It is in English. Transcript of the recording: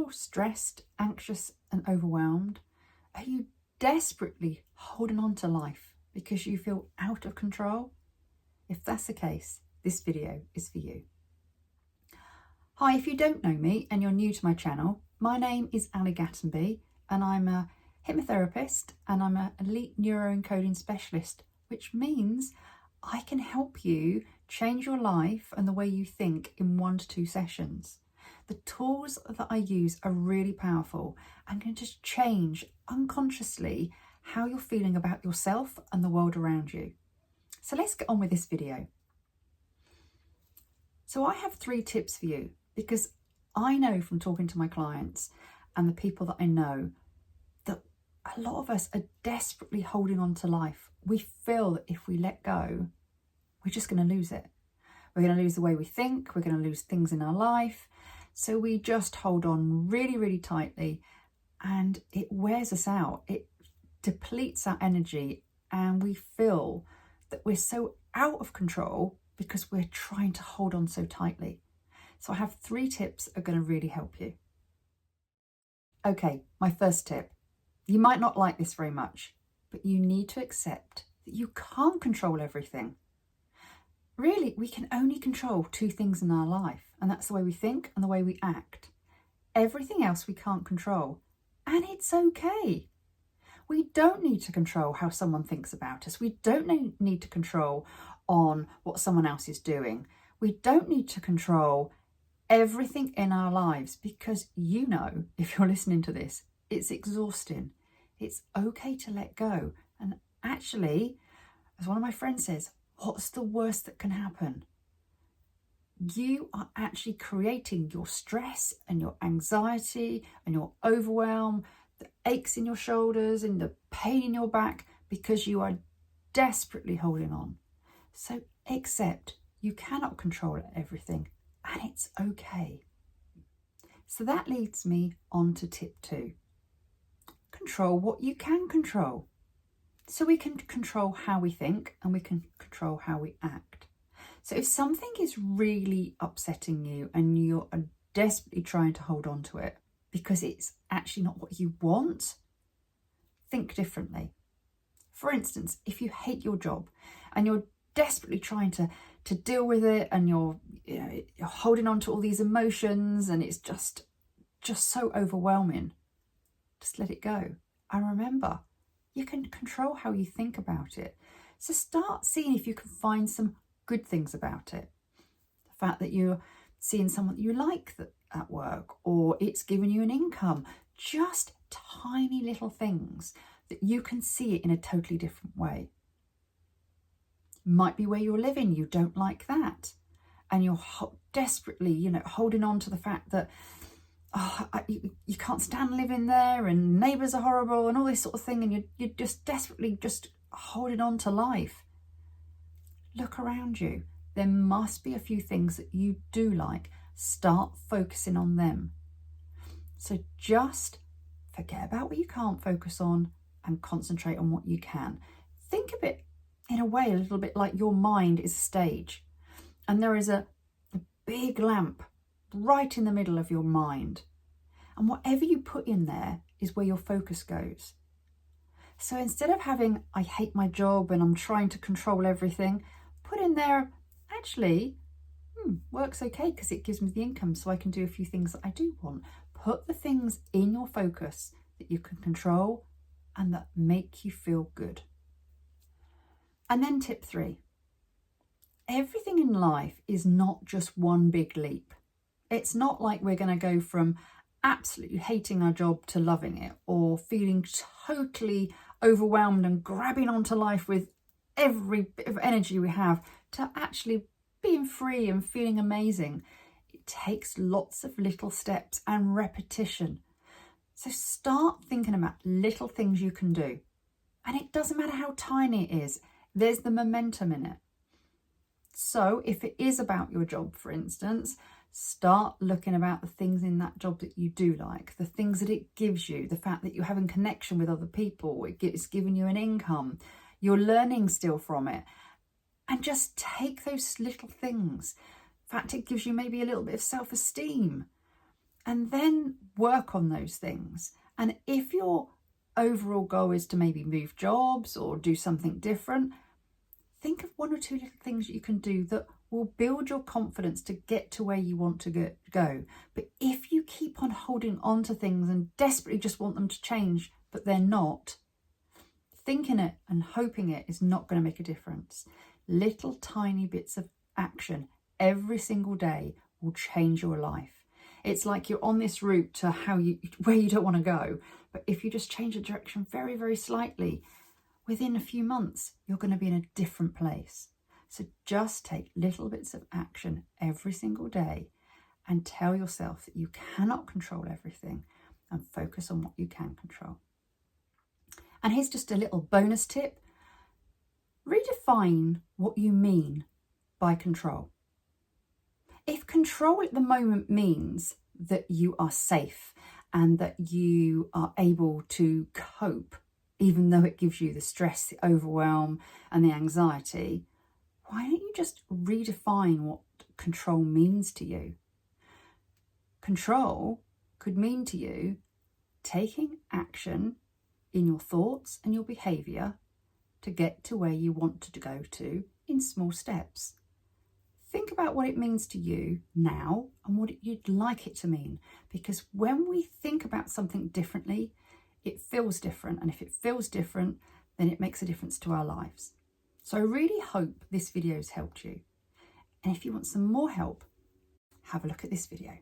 feel stressed, anxious and overwhelmed? Are you desperately holding on to life because you feel out of control? If that's the case, this video is for you. Hi, if you don't know me and you're new to my channel, my name is Ali Gattenby and I'm a hypnotherapist and I'm an elite neuroencoding specialist, which means I can help you change your life and the way you think in 1 to 2 sessions. The tools that I use are really powerful and can just change unconsciously how you're feeling about yourself and the world around you. So let's get on with this video. So I have 3 tips for you because I know from talking to my clients and the people that I know that a lot of us are desperately holding on to life. We feel that if we let go, we're just going to lose it. We're going to lose the way we think. We're going to lose things in our life. So we just hold on really, really tightly and it wears us out. It depletes our energy and we feel that we're so out of control because we're trying to hold on so tightly. So I have 3 tips that are going to really help you. Okay, my first tip. You might not like this very much, but you need to accept that you can't control everything. Really, we can only control 2 things in our life, and that's the way we think and the way we act. Everything else we can't control, and it's okay. We don't need to control how someone thinks about us. We don't need to control on what someone else is doing. We don't need to control everything in our lives because you know, if you're listening to this, it's exhausting. It's okay to let go. And actually, as one of my friends says, what's the worst that can happen? You are actually creating your stress and your anxiety and your overwhelm, the aches in your shoulders and the pain in your back because you are desperately holding on. So accept you cannot control everything and it's okay. So that leads me on to tip 2. Control what you can control. So we can control how we think and we can control how we act. So if something is really upsetting you and you're desperately trying to hold on to it because it's actually not what you want, think differently. For instance, if you hate your job and you're desperately trying to deal with it and you're holding on to all these emotions and it's just so overwhelming, just let it go. And remember, you can control how you think about it. So start seeing if you can find some good things about it. The fact that you're seeing someone that you like at work, or it's giving you an income, just tiny little things that you can see it in a totally different way. Might be where you're living, you don't like that. And you're desperately, holding on to the fact that you can't stand living there and neighbours are horrible and all this sort of thing, and you're just desperately just holding on to life. Look around you. There must be a few things that you do like. Start focusing on them. So just forget about what you can't focus on and concentrate on what you can. Think of it in a way a little bit like your mind is a stage and there is a big lamp right in the middle of your mind, and whatever you put in there is where your focus goes. So instead of having I hate my job and I'm trying to control everything, put in there actually work's okay because it gives me the income so I can do a few things that I do want. Put the things in your focus that you can control and that make you feel good. And then tip 3. Everything in life is not just one big leap. It's not like we're going to go from absolutely hating our job to loving it, or feeling totally overwhelmed and grabbing onto life with every bit of energy we have, to actually being free and feeling amazing. It takes lots of little steps and repetition. So start thinking about little things you can do. And it doesn't matter how tiny it is, there's the momentum in it. So if it is about your job, for instance, start looking about the things in that job that you do like, the things that it gives you, the fact that you're having connection with other people, it's giving you an income, you're learning still from it. And just take those little things. In fact, it gives you maybe a little bit of self-esteem. and then work on those things. And if your overall goal is to maybe move jobs or do something different, think of 1 or 2 little things you can do that will build your confidence to get to where you want to go. But if you keep on holding on to things and desperately just want them to change, but they're not, thinking it and hoping it is not going to make a difference. Little tiny bits of action every single day will change your life. It's like you're on this route to where you don't want to go. But if you just change the direction very, very slightly, within a few months, you're going to be in a different place. So just take little bits of action every single day and tell yourself that you cannot control everything and focus on what you can control. And here's just a little bonus tip. Redefine what you mean by control. If control at the moment means that you are safe and that you are able to cope, even though it gives you the stress, the overwhelm and the anxiety, why don't you just redefine what control means to you? Control could mean to you taking action in your thoughts and your behaviour to get to where you want to go to in small steps. Think about what it means to you now and what you'd like it to mean, because when we think about something differently, it feels different, and if it feels different, then it makes a difference to our lives. So I really hope this video has helped you, and if you want some more help, have a look at this video.